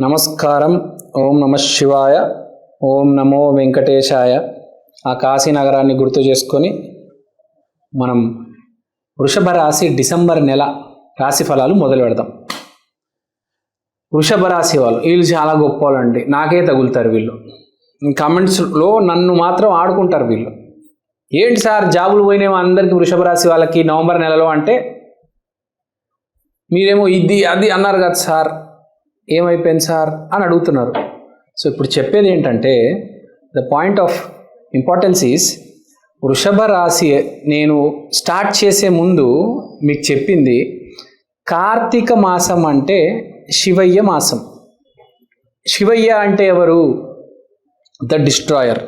నమస్కారం. ఓం నమ శివాయ. ఓం నమో వెంకటేశాయ. ఆ కాశీ నగరాన్ని గుర్తు చేసుకొని మనం వృషభ రాశి డిసెంబర్ నెల రాశి ఫలాలు మొదలు పెడదాం. వృషభ రాశి వీళ్ళు చాలా గొప్ప వాళ్ళండి, నాకే తగులుతారు వీళ్ళు. కామెంట్స్లో నన్ను మాత్రం ఆడుకుంటారు వీళ్ళు. ఏంటి సార్ జాబులు పోయినేమో అందరికీ వృషభ రాశి వాళ్ళకి నవంబర్ నెలలో అంటే, మీరేమో ఇది అది అన్నారు కదా సార్, ఏమైపోయింది సార్ అని అడుగుతున్నారు. సో ఇప్పుడు చెప్పేది ఏంటంటే, the point of importance is, వృషభ రాశి నేను స్టార్ట్ చేసే ముందు మీకు చెప్పింది, కార్తీక మాసం అంటే శివయ్య మాసం. శివయ్య అంటే ఎవరు? The destroyer.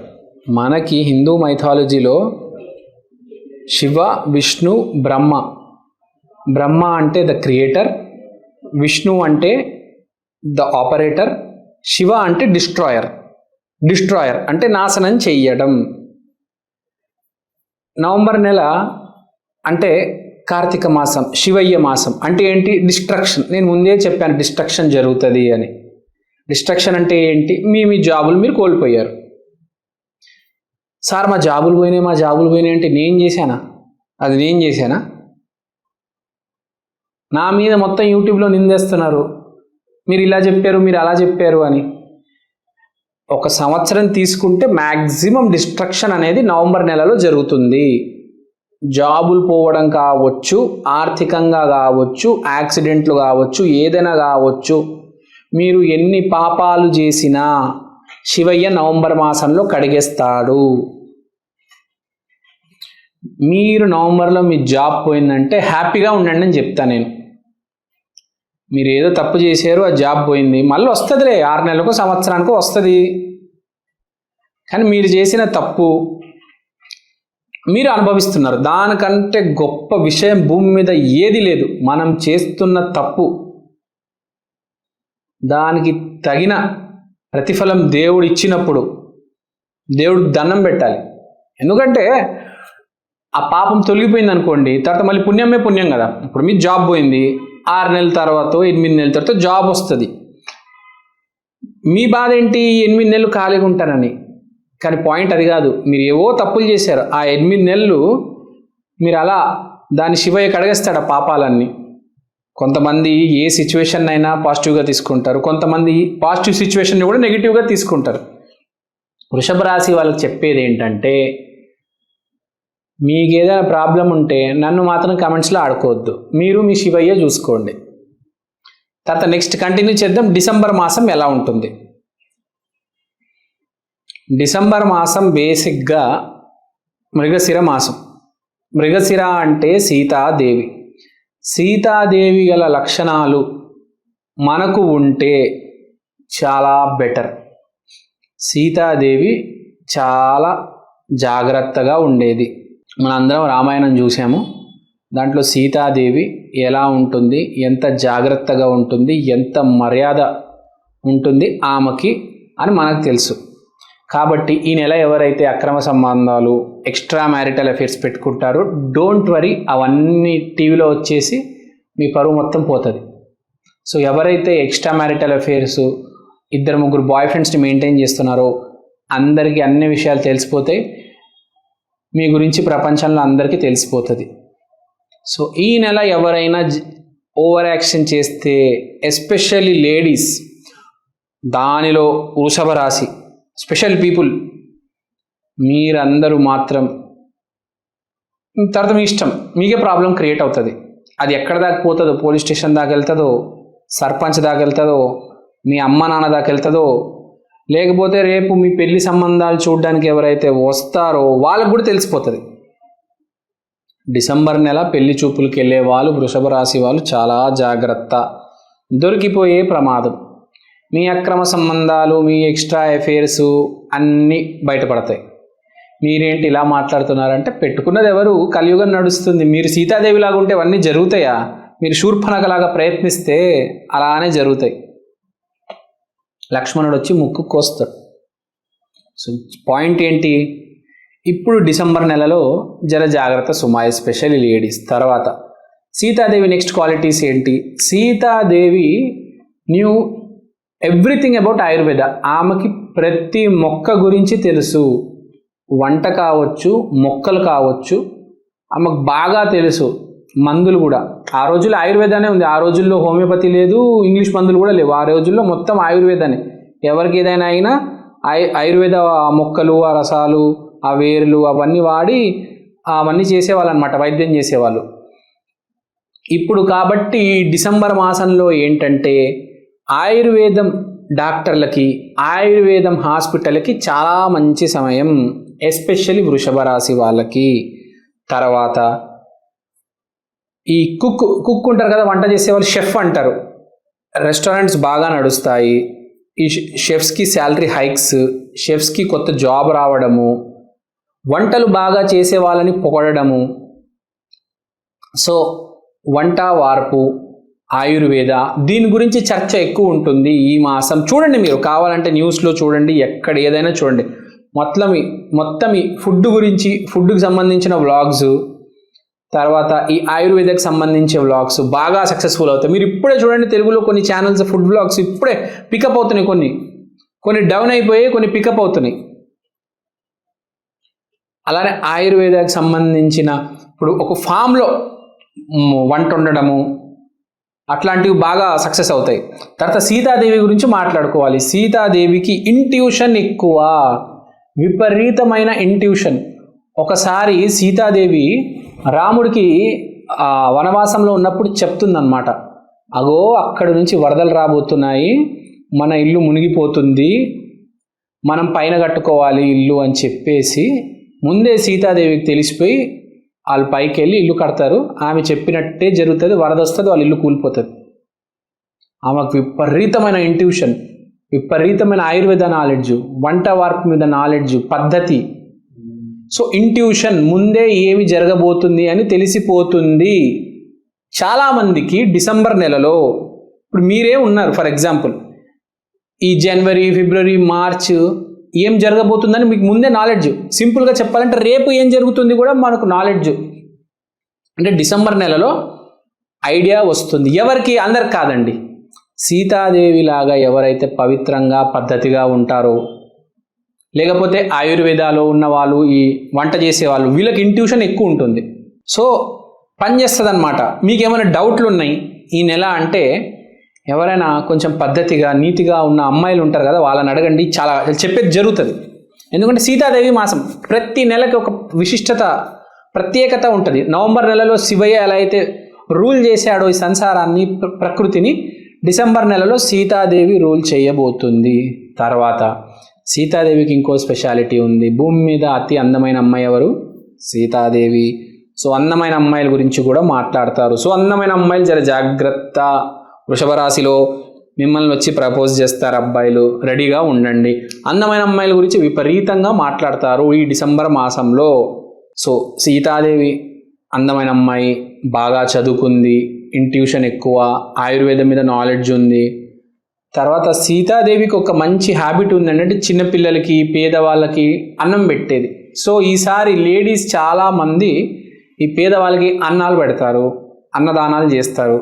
మనకి హిందూ మైథాలజీలో శివ, విష్ణు, బ్రహ్మ. బ్రహ్మ అంటే ద క్రియేటర్, విష్ణు అంటే ద ఆపరేటర్, శివ అంటే డిస్ట్రాయర్. డిస్ట్రాయర్ అంటే నాశనం చెయ్యడం. నవంబర్ నెల అంటే కార్తీక మాసం, శివయ్య మాసం అంటే ఏంటి? డిస్ట్రక్షన్. నేను ముందే చెప్పాను డిస్ట్రక్షన్ జరుగుతుంది అని. డిస్ట్రక్షన్ అంటే ఏంటి? మీ జాబులు మీరు కోల్పోయారు. సార్ మా జాబులు పోయినాయి అంటే నేను చేశానా? అది నేను చేశానా? నా మీద మొత్తం యూట్యూబ్లో నిందేస్తున్నారు, మీరు ఇలా చెప్పారు, మీరు అలా చెప్పారు అని. ఒక సంవత్సరం తీసుకుంటే మ్యాక్సిమం డిస్ట్రక్షన్ అనేది నవంబర్ నెలలో జరుగుతుంది. జాబులు పోవడం కావచ్చు, ఆర్థికంగా కావచ్చు, యాక్సిడెంట్లు కావచ్చు, ఏదైనా కావచ్చు. మీరు ఎన్ని పాపాలు చేసినా శివయ్య నవంబర్ మాసంలో కడిగేస్తాడు. మీరు నవంబర్లో మీ జాబ్ పోయిందంటే హ్యాపీగా ఉండండి అని చెప్తాను నేను. మీరు ఏదో తప్పు చేశారు, ఆ జాబ్ పోయింది, మళ్ళీ వస్తుందిలే, 6 నెలలకు సంవత్సరానికి వస్తుంది. కానీ మీరు చేసిన తప్పు మీరు అనుభవిస్తున్నారు. దానికంటే గొప్ప విషయం భూమి మీద ఏది లేదు. మనం చేస్తున్న తప్పు దానికి తగిన ప్రతిఫలం దేవుడు ఇచ్చినప్పుడు దేవుడికి దండం పెట్టాలి. ఎందుకంటే ఆ పాపం తొలగిపోయింది అనుకోండి, తర్వాత మళ్ళీ పుణ్యమే పుణ్యం కదా. ఇప్పుడు మీ జాబ్ పోయింది, 6 నెలల తర్వాత 8 నెలల తర్వాత జాబ్ వస్తుంది. మీ బాధ ఏంటి? 8 నెలలు ఖాళీగా ఉంటానని. కానీ పాయింట్ అది కాదు. మీరు ఏవో తప్పులు చేశారు, ఆ 8 నెలలు మీరు అలా దాని శివయ్య కడిగేస్తాడు ఆ పాపాలన్నీ. కొంతమంది ఏ సిచ్యువేషన్ అయినా పాజిటివ్గా తీసుకుంటారు, కొంతమంది పాజిటివ్ సిచ్యువేషన్ని కూడా నెగిటివ్గా తీసుకుంటారు. వృషభ రాశి వాళ్ళకి చెప్పేది ఏంటంటే, మీకు ఏదైనా ప్రాబ్లం ఉంటే నన్ను మాత్రం కామెంట్స్లో ఆడుకోవద్దు, మీరు మీ శివయ్య చూసుకోండి. తర్వాత నెక్స్ట్ కంటిన్యూ చేద్దాం. డిసెంబర్ మాసం ఎలా ఉంటుంది? డిసెంబర్ మాసం బేసిక్గా మృగశిర మాసం. మృగశిర అంటే సీతాదేవి. సీతాదేవి గల లక్షణాలు మనకు ఉంటే చాలా బెటర్. సీతాదేవి చాలా జాగ్రత్తగా ఉండేది. మనందరం రామాయణం చూసాము. దాంట్లో సీతాదేవి ఎలా ఉంటుంది, ఎంత జాగ్రత్తగా ఉంటుంది, ఎంత మర్యాద ఉంటుంది ఆమెకి అని మనకు తెలుసు. కాబట్టి ఈ నెల ఎవరైతే అక్రమ సంబంధాలు, ఎక్స్ట్రా మ్యారిటల్ అఫేర్స్ పెట్టుకుంటారో, డోంట్ వరీ, అవన్నీ టీవీలో వచ్చేసి మీ పరువు మొత్తం పోతుంది. సో ఎవరైతే ఎక్స్ట్రా మ్యారిటల్ అఫేర్స్, 2-3 బాయ్ ఫ్రెండ్స్ని మెయింటైన్ చేస్తున్నారో అందరికీ అన్ని విషయాలు తెలిసిపోతాయి. మీ గురించి ప్రపంచంలో అందరికీ తెలిసిపోతుంది. సో ఈ నెల ఎవరైనా ఓవర్ యాక్షన్ చేస్తే, ఎస్పెషల్లీ లేడీస్, దానిలో వృషభ రాశి స్పెషల్ పీపుల్, మీరందరూ మాత్రం తర్వాత మీ ఇష్టం, మీకే ప్రాబ్లం క్రియేట్ అవుతుంది. అది ఎక్కడ దాకా పోతుందో, పోలీస్ స్టేషన్ దాకా వెళ్తుందో, సర్పంచ్ దాకా వెళ్తుందో, మీ అమ్మ నాన్న దాకా వెళ్తుందో, లేకపోతే రేపు మీ పెళ్లి సంబంధాలు చూడడానికి ఎవరైతే వస్తారో వాళ్ళకు కూడా తెలిసిపోతుంది. డిసెంబర్ నెల పెళ్లి చూపులకు వెళ్ళే వాళ్ళు, వృషభ రాశి వాళ్ళు చాలా జాగ్రత్త. దొరికిపోయే ప్రమాదం. మీ అక్రమ సంబంధాలు, మీ ఎక్స్ట్రా అఫేర్స్ అన్నీ బయటపడతాయి. మీరేంటి ఇలా మాట్లాడుతున్నారంటే, పెట్టుకున్నది ఎవరు? కలియుగం నడుస్తుంది. మీరు సీతాదేవిలాగా ఉంటే అవన్నీ జరుగుతాయా? మీరు శూర్పణఖలాగా ప్రయత్నిస్తే అలానే జరుగుతాయి. లక్ష్మణుడు వచ్చి ముక్కు కోస్తాడు. సో పాయింట్ ఏంటి? ఇప్పుడు డిసెంబర్ నెలలో జర జాగ్రత్త సుమా, ఎస్పెషల్లీ లేడీస్. తర్వాత సీతాదేవి నెక్స్ట్ క్వాలిటీస్ ఏంటి? Sitadevi new everything about Ayurveda. ఆమెకి ప్రతి మొక్క గురించి తెలుసు, వంట కావచ్చు, మొక్కలు కావచ్చు, ఆమెకు బాగా తెలుసు. మందులు కూడా ఆ రోజుల్లో ఆయుర్వేదానే ఉంది. ఆ రోజుల్లో హోమియోపతి లేదు, ఇంగ్లీష్ మందులు కూడా లేవు. ఆ రోజుల్లో మొత్తం ఆయుర్వేదానే. ఎవరికి ఏదైనా అయినా ఆయుర్వేద మొక్కలు, ఆ రసాలు, ఆ వేర్లు అవన్నీ వాడి అవన్నీ చేసేవాళ్ళు అనమాట, వైద్యం చేసేవాళ్ళు. ఇప్పుడు కాబట్టి డిసెంబర్ మాసంలో ఏంటంటే ఆయుర్వేదం డాక్టర్లకి, ఆయుర్వేదం హాస్పిటల్కి చాలా మంచి సమయం, ఎస్పెషల్లీ వృషభ రాశి వాళ్ళకి. తర్వాత ఈ కుక్ ఉంటారు కదా, వంట చేసేవాళ్ళు, షెఫ్ అంటారు. రెస్టారెంట్స్ బాగా నడుస్తాయి. ఈ షెఫ్స్కి శాలరీ హైక్స్, షెఫ్స్కి కొత్త జాబ్ రావడము, వంటలు బాగా చేసే వాళ్ళని పొగడము. సో వంట వార్పు, ఆయుర్వేద, దీని గురించి చర్చ ఎక్కువ ఉంటుంది ఈ మాసం. చూడండి, మీరు కావాలంటే న్యూస్లో చూడండి, ఎక్కడ ఏదైనా చూడండి, మొత్తం ఈ ఫుడ్ గురించి, ఫుడ్కి సంబంధించిన వ్లాగ్స్, తర్వాత ఈ ఆయుర్వేదకు సంబంధించే వ్లాగ్స్ బాగా సక్సెస్ఫుల్ అవుతాయి. మీరు ఇప్పుడే చూడండి, తెలుగులో కొన్ని ఛానల్స్ ఫుడ్ వ్లాగ్స్ ఇప్పుడే పికప్ అవుతున్నాయి. కొన్ని డౌన్ అయిపోయి, కొన్ని పికప్ అవుతున్నాయి. అలానే ఆయుర్వేదకు సంబంధించిన ఇప్పుడు ఒక ఫామ్లో వంట ఉండడము, అట్లాంటివి బాగా సక్సెస్ అవుతాయి. తర్వాత సీతాదేవి గురించి మాట్లాడుకోవాలి. సీతాదేవికి ఇంట్యూషన్ ఎక్కువ, విపరీతమైన ఇంట్యూషన్. ఒకసారి సీతాదేవి రాముడికి వనవాసంలో ఉన్నప్పుడు చెప్తుందన్నమాట, అగో అక్కడి నుంచి వరదలు రాబోతున్నాయి, మన ఇల్లు మునిగిపోతుంది, మనం పైన కట్టుకోవాలి ఇల్లు అని చెప్పేసి ముందే సీతాదేవికి తెలిసిపోయి వాళ్ళు పైకి వెళ్ళి ఇల్లు కడతారు. ఆమె చెప్పినట్టే జరుగుతుంది, వరద వస్తుంది, వాళ్ళ ఇల్లు కూలిపోతుంది. ఆమెకు విపరీతమైన ఇంట్యూషన్, విపరీతమైన ఆయుర్వేద నాలెడ్జ్, వంట వార్పు మీద నాలెడ్జ్, పద్ధతి. సో ఇంట్యూషన్, ముందే ఏమి జరగబోతుంది అని తెలిసిపోతుంది. చాలామందికి డిసెంబర్ నెలలో, ఇప్పుడు మీరే ఉన్నారు ఫర్ ఎగ్జాంపుల్, ఈ జనవరి, ఫిబ్రవరి, మార్చ్ ఏం జరగబోతుందని మీకు ముందే నాలెడ్జ్. సింపుల్గా చెప్పాలంటే రేపు ఏం జరుగుతుంది కూడా మనకు నాలెడ్జ్. అంటే డిసెంబర్ నెలలో ఐడియా వస్తుంది. ఎవరికి? అందరికి కాదండి. సీతాదేవి లాగా ఎవరైతే పవిత్రంగా పద్ధతిగా ఉంటారో, లేకపోతే ఆయుర్వేదాలో ఉన్న వాళ్ళు, ఈ వంట చేసేవాళ్ళు, వీళ్ళకి ఇంట్యూషన్ ఎక్కువ ఉంటుంది. సో పనిచేస్తుంది అనమాట. మీకు ఏమైనా డౌట్లు ఉన్నాయి ఈ నెల అంటే, ఎవరైనా కొంచెం పద్ధతిగా నీతిగా ఉన్న అమ్మాయిలు ఉంటారు కదా, వాళ్ళని అడగండి, చాలా చెప్పేది జరుగుతుంది. ఎందుకంటే సీతాదేవి మాసం ప్రతి నెలకి ఒక విశిష్టత, ప్రత్యేకత ఉంటుంది. నవంబర్ నెలలో శివయ్య ఎలా అయితే రూల్ చేశాడో ఈ సంసారాన్ని, ప్రకృతిని, డిసెంబర్ నెలలో సీతాదేవి రూల్ చేయబోతుంది. తర్వాత సీతాదేవికి ఇంకో స్పెషాలిటీ ఉంది. భూమి మీద అతి అందమైన అమ్మాయి ఎవరు? సీతాదేవి. సో అందమైన అమ్మాయిల గురించి కూడా మాట్లాడతారు. సో అందమైన అమ్మాయిలు జర జాగ్రత్త. వృషభ రాశిలో మిమ్మల్ని వచ్చి ప్రపోజ్ చేస్తారు అబ్బాయిలు, రెడీగా ఉండండి. అందమైన అమ్మాయిల గురించి విపరీతంగా మాట్లాడతారు ఈ డిసెంబర్ మాసంలో. సో సీతాదేవి అందమైన అమ్మాయి, బాగా చదువుకుంది, ఇంట్యూషన్ ఎక్కువ, ఆయుర్వేదం మీద నాలెడ్జ్ ఉంది. తర్వాత సీతాదేవికి ఒక మంచి హ్యాబిట్ ఉందండి, అంటే చిన్నపిల్లలకి, పేదవాళ్ళకి అన్నం పెట్టేది. సో ఈసారి లేడీస్ చాలామంది ఈ పేదవాళ్ళకి అన్నాలు పెడతారు, అన్నదానాలు చేస్తారు.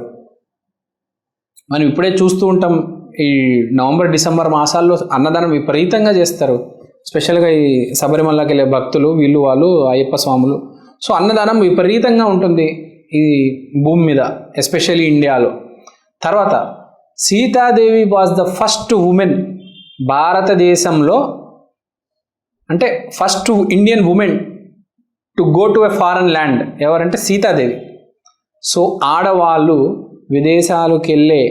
మనం ఇప్పుడే చూస్తూ ఉంటాం, ఈ నవంబర్, డిసెంబర్ మాసాల్లో అన్నదానం విపరీతంగా చేస్తారు. స్పెషల్గా ఈ శబరిమలకి వెళ్ళే భక్తులు, వాళ్ళు అయ్యప్ప స్వాములు. సో అన్నదానం విపరీతంగా ఉంటుంది ఈ భూమి మీద, ఎస్పెషల్లీ ఇండియాలో. తర్వాత Sitadevi was the first women భారతదేశంలో, అంటే first Indian women to go to a foreign land. ఎవరంటే సీతాదేవి. సో ఆడవాళ్ళు విదేశాలకు వెళ్ళే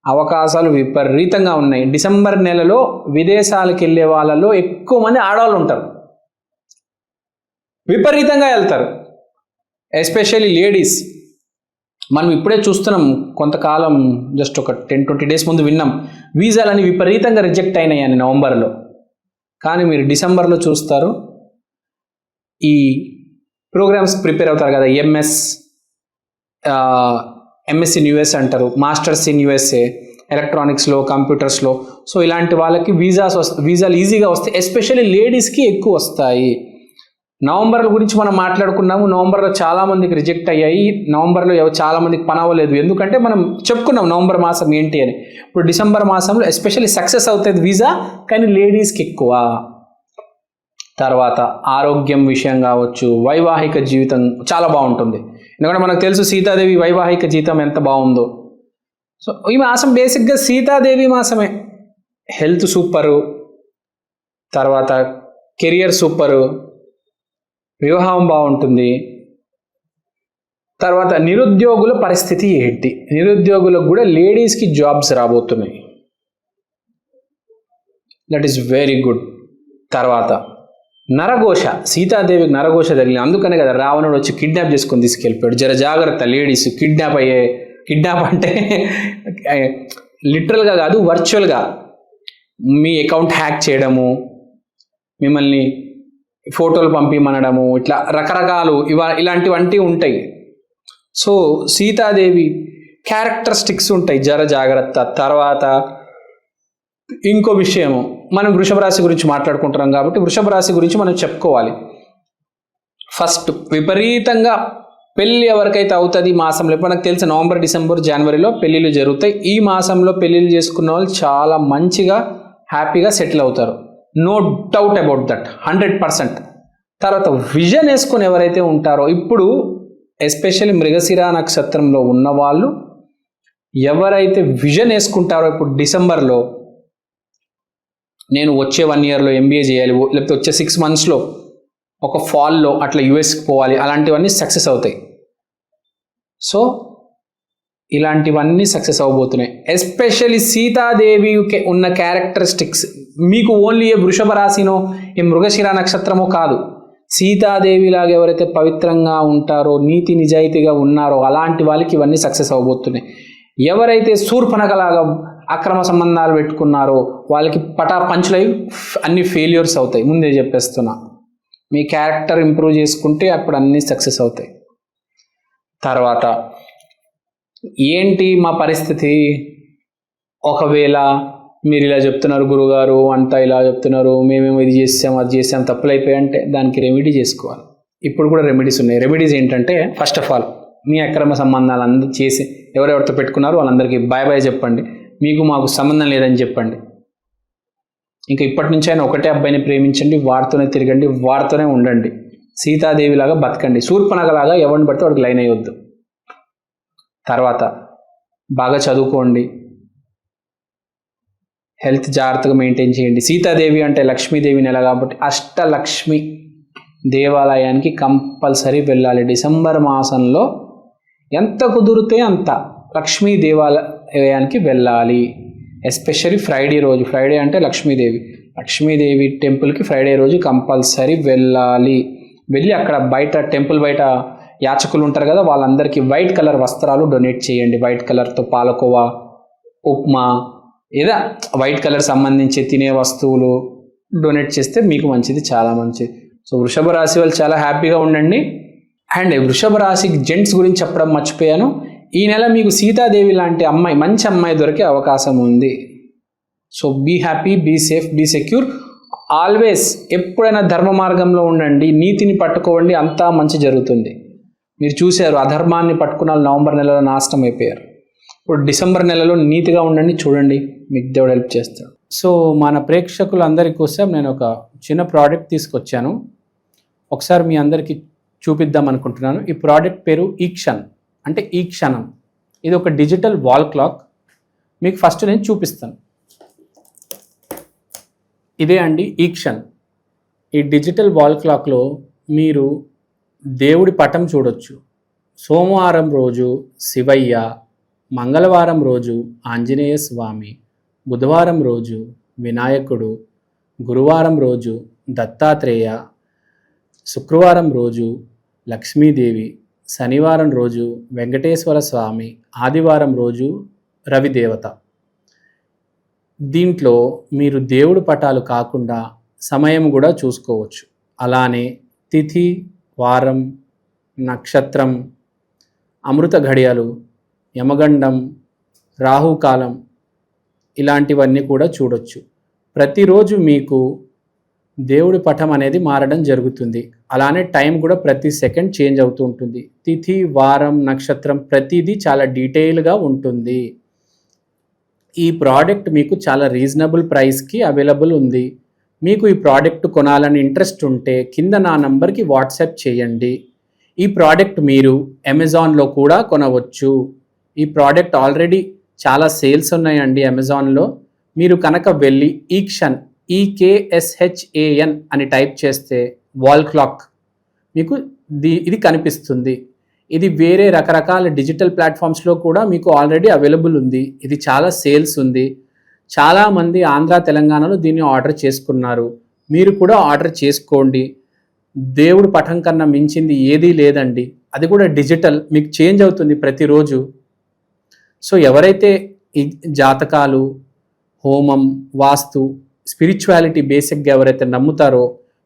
అవకాశాలు విపరీతంగా ఉన్నాయి. డిసెంబర్ నెలలో విదేశాలకు వెళ్ళే వాళ్ళలో ఎక్కువ మంది ఆడవాళ్ళు ఉంటారు, విపరీతంగా వెళ్తారు, ఎస్పెషల్లీ లేడీస్. మనం ఇప్పుడే చూస్తున్నాం, కొంతకాలం జస్ట్ ఒక 10-20 డేస్ ముందు విన్నాం, వీసాలని విపరీతంగా రిజెక్ట్ అయినాయని నవంబర్లో. కానీ మీరు డిసెంబర్లో చూస్తారు, ఈ ప్రోగ్రామ్స్ ప్రిపేర్ అవుతారు కదా, ఎంఎస్సి ఇన్ యూఎస్ అంటారు, మాస్టర్స్ ఇన్ యూఎస్ఏ, ఎలక్ట్రానిక్స్లో, కంప్యూటర్స్లో. సో ఇలాంటి వాళ్ళకి వీసాలు ఈజీగా వస్తాయి, ఎస్పెషల్లీ లేడీస్కి ఎక్కువ వస్తాయి. నవంబర్ గురించి మనం మాట్లాడుకున్నాము. నవంబర్లో చాలామందికి రిజెక్ట్ అయ్యాయి. నవంబర్లో చాలామందికి పని అవ్వలేదు. ఎందుకంటే మనం చెప్పుకున్నాం నవంబర్ మాసం ఏంటి అని. ఇప్పుడు డిసెంబర్ మాసంలో ఎస్పెషల్లీ సక్సెస్ అవుతుంది వీసా, కానీ లేడీస్కి ఎక్కువ. తర్వాత ఆరోగ్యం విషయం కావచ్చు, వైవాహిక జీవితం చాలా బాగుంటుంది. ఎందుకంటే మనకు తెలుసు సీతాదేవి వైవాహిక జీవితం ఎంత బాగుందో. సో ఈ మాసం బేసిక్గా సీతాదేవి మాసమే. హెల్త్ సూపరు, తర్వాత కెరియర్ సూపరు, వివాహం బాగుంటుంది. తర్వాత నిరుద్యోగుల పరిస్థితి ఏంటి? నిరుద్యోగులకు కూడా లేడీస్కి జాబ్స్ రాబోతున్నాయి. That is very good. తర్వాత నరఘోష, సీతాదేవికి నరఘోష తగిలింది. అందుకనే కదా రావణుడు వచ్చి కిడ్నాప్ చేసుకొని తీసుకెళ్ళిపోయాడు. జర జాగ్రత్త లేడీస్, కిడ్నాప్ అంటే లిటరల్గా కాదు, వర్చువల్గా మీ అకౌంట్ హ్యాక్ చేయడము, మిమ్మల్ని ఫోటోలు పంపిమనడము, ఇట్లా రకరకాలు ఇలాంటివంటి ఉంటాయి. సో సీతాదేవి క్యారెక్టరిస్టిక్స్ ఉంటాయి, జర జాగ్రత్త. తర్వాత ఇంకో విషయము, మనం వృషభ రాశి గురించి మాట్లాడుకుంటున్నాం కాబట్టి వృషభ రాశి గురించి మనం చెప్పుకోవాలి. ఫస్ట్ విపరీతంగా పెళ్ళి ఎవరికైతే అవుతుంది ఈ మాసంలో, ఇప్పుడు మనకు తెలిసి నవంబర్, డిసెంబర్, జనవరిలో పెళ్ళిళ్ళు జరుగుతాయి. ఈ మాసంలో పెళ్ళిళ్ళు చేసుకున్న వాళ్ళు చాలా మంచిగా హ్యాపీగా సెటిల్ అవుతారు. No doubt about that, 100%. తర్వాత విజన్ వేసుకొని ఎవరైతే ఉంటారో, ఇప్పుడు ఎస్పెషల్లీ మృగశిర నక్షత్రంలో ఉన్నవాళ్ళు ఎవరైతే విజన్ వేసుకుంటారో, ఇప్పుడు డిసెంబర్లో నేను వచ్చే 1 yearలో MBA చేయాలి, లేకపోతే వచ్చే 6 monthsలో ఒక ఫాల్లో అట్లా యుఎస్కి పోవాలి, అలాంటివన్నీ సక్సెస్ అవుతాయి. సో ఇలాంటివన్నీ సక్సెస్ అవ్వబోతున్నాయి. ఎస్పెషల్లీ సీతాదేవి ఉన్న క్యారెక్టరిస్టిక్స్ మీకు ఓన్లీ ఏ వృషభ రాశినో ఏ మృగశిర నక్షత్రమో కాదు, సీతాదేవిలాగా ఎవరైతే పవిత్రంగా ఉంటారో, నీతి నిజాయితీగా ఉన్నారో అలాంటి వాళ్ళకి ఇవన్నీ సక్సెస్ అవ్వబోతున్నాయి. ఎవరైతే శూర్పణఖలాగా అక్రమ సంబంధాలు పెట్టుకున్నారో వాళ్ళకి పంచులై అన్ని ఫెయిల్యూర్స్ అవుతాయి. ముందే చెప్పేస్తున్నా, మీ క్యారెక్టర్ ఇంప్రూవ్ చేసుకుంటే అప్పుడు అన్నీ సక్సెస్ అవుతాయి. తర్వాత ఏంటి మా పరిస్థితి, ఒకవేళ మీరు ఇలా చెప్తున్నారు గురుగారు, అంతా ఇలా చెప్తున్నారు, మేమేమో ఇది చేసాం అది చేసాం తప్పులు అయిపోయాయంటే దానికి రెమెడీ చేసుకోవాలి. ఇప్పుడు కూడా రెమెడీస్ ఉన్నాయి. రెమెడీస్ ఏంటంటే, ఫస్ట్ ఆఫ్ ఆల్ మీ అక్రమ సంబంధాలు అందరూ చేసి ఎవరెవరితో పెట్టుకున్నారో వాళ్ళందరికీ బాయ్ చెప్పండి. మీకు మాకు సంబంధం లేదని చెప్పండి. ఇంకా ఇప్పటి నుంచి అయినా ఒకటే అబ్బాయిని ప్రేమించండి, వాడితోనే తిరగండి, వాడితోనే ఉండండి, సీతాదేవిలాగా బతకండి. శూర్పణఖలాగా ఎవరిని పడితే వాడికి లైన్ అయ్యొద్దు. తర్వాత బాగా చదువుకోండి, హెల్త్ జాగ్రత్తగా మెయింటైన్ చేయండి. సీతాదేవి అంటే లక్ష్మీదేవి నెల కాబట్టి అష్టలక్ష్మి దేవాలయానికి కంపల్సరీ వెళ్ళాలి. డిసెంబర్ మాసంలో ఎంత కుదిరితే అంత లక్ష్మీ దేవాలయానికి వెళ్ళాలి. ఎస్పెషల్లీ ఫ్రైడే రోజు, ఫ్రైడే అంటే లక్ష్మీదేవి టెంపుల్కి ఫ్రైడే రోజు కంపల్సరీ వెళ్ళాలి. వెళ్ళి అక్కడ బయట టెంపుల్ బయట యాచకులు ఉంటారు కదా, వాళ్ళందరికీ వైట్ కలర్ వస్త్రాలు డొనేట్ చేయండి. వైట్ కలర్తో పాలకోవా, ఉప్మా, ఏదా వైట్ కలర్ సంబంధించి తినే వస్తువులు డొనేట్ చేస్తే మీకు మంచిది, చాలా మంచిది. సో వృషభ రాశి వాళ్ళు చాలా హ్యాపీగా ఉండండి. అండ్ వృషభ రాశి జెంట్స్ గురించి చెప్పడం మర్చిపోయాను. ఈ నెల మీకు సీతాదేవి లాంటి అమ్మాయి, మంచి అమ్మాయి దొరికే అవకాశం ఉంది. So be happy, be safe, be secure. Always ఎప్పుడైనా ధర్మ మార్గంలో ఉండండి, నీతిని పట్టుకోండి, అంతా మంచి జరుగుతుంది. మీరు చూశారు, అధర్మాన్ని పట్టుకున్న నవంబర్ నెలలో నాశనం అయిపోయారు. ఇప్పుడు డిసెంబర్ నెలలో నీతిగా ఉండండి, చూడండి, మీకు దేవుడు హెల్ప్ చేస్తాడు. సో మన ప్రేక్షకులందరి కోసం నేను ఒక చిన్న ప్రోడక్ట్ తీసుకొచ్చాను, ఒకసారి మీ అందరికీ చూపిద్దాం అనుకుంటున్నాను. ఈ ప్రోడక్ట్ పేరు ఈక్షన్, అంటే ఈ క్షణం. ఇది ఒక డిజిటల్ వాల్ క్లాక్. మీకు ఫస్ట్ నేను చూపిస్తాను. ఇదే అండి ఈక్షన్. ఈ డిజిటల్ వాల్ క్లాక్లో మీరు దేవుడి పటం చూడొచ్చు. సోమవారం రోజు శివయ్య, మంగళవారం రోజు ఆంజనేయ స్వామి, బుధవారం రోజు వినాయకుడు, గురువారం రోజు దత్తాత్రేయ, శుక్రవారం రోజు లక్ష్మీదేవి, శనివారం రోజు వెంకటేశ్వర స్వామి, ఆదివారం రోజు రవిదేవత. దీంట్లో మీరు దేవుడి పటాలు కాకుండా సమయం కూడా చూసుకోవచ్చు. అలానే తిథి, వారం, నక్షత్రం, అమృత ఘడియలు, యమగండం, రాహుకాలం ఇలాంటివన్నీ కూడా చూడొచ్చు. ప్రతిరోజు మీకు దేవుడి పటం అనేది మారడం జరుగుతుంది. అలానే టైం కూడా ప్రతి సెకండ్ చేంజ్ అవుతూ ఉంటుంది. తిథి, వారం, నక్షత్రం ప్రతిదీ చాలా డీటెయిల్గా ఉంటుంది. ఈ ప్రోడక్ట్ మీకు చాలా రీజనబుల్ ప్రైస్కి అవైలబుల్ ఉంది. మీకు ఈ ప్రోడక్ట్ కొనాలని ఇంట్రెస్ట్ ఉంటే కింద నా నంబర్కి వాట్సాప్ చేయండి. ఈ ప్రోడక్ట్ మీరు అమెజాన్లో కూడా కొనవచ్చు. ఈ ప్రోడక్ట్ ఆల్రెడీ చాలా సేల్స్ ఉన్నాయండి అమెజాన్లో. మీరు కనుక వెళ్ళి ఈక్షన్ EKSHAN అని టైప్ చేస్తే వాల్ క్లాక్ మీకు ఇది కనిపిస్తుంది. ఇది వేరే రకరకాల డిజిటల్ ప్లాట్ఫామ్స్లో కూడా మీకు ఆల్రెడీ అవైలబుల్ ఉంది. ఇది చాలా సేల్స్ ఉంది. చాలామంది ఆంధ్ర తెలంగాణలో దీన్ని ఆర్డర్ చేసుకున్నారు. మీరు కూడా ఆర్డర్ చేసుకోండి. దేవుడు పటం కన్నా మించింది ఏదీ లేదండి. అది కూడా డిజిటల్, మీకు చేంజ్ అవుతుంది ప్రతిరోజు. సో ఎవరైతే ఈ జాతకాలు, హోమం, వాస్తు, స్పిరిచువాలిటీ బేసిక్గా ఎవరైతే నమ్ముతారో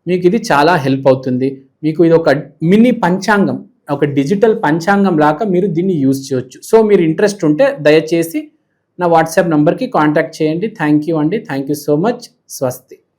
మీకు ఇది చాలా హెల్ప్ అవుతుంది. మీకు ఇది ఒక మినీ పంచాంగం, ఒక డిజిటల్ పంచాంగం లాగా మీరు దీన్ని యూజ్ చేయొచ్చు. సో మీరు ఇంట్రెస్ట్ ఉంటే దయచేసి నా వాట్సాప్ నంబర్కి కాంటాక్ట్ చేయండి. థ్యాంక్ యూ అండి. Thank you so much. స్వస్తి.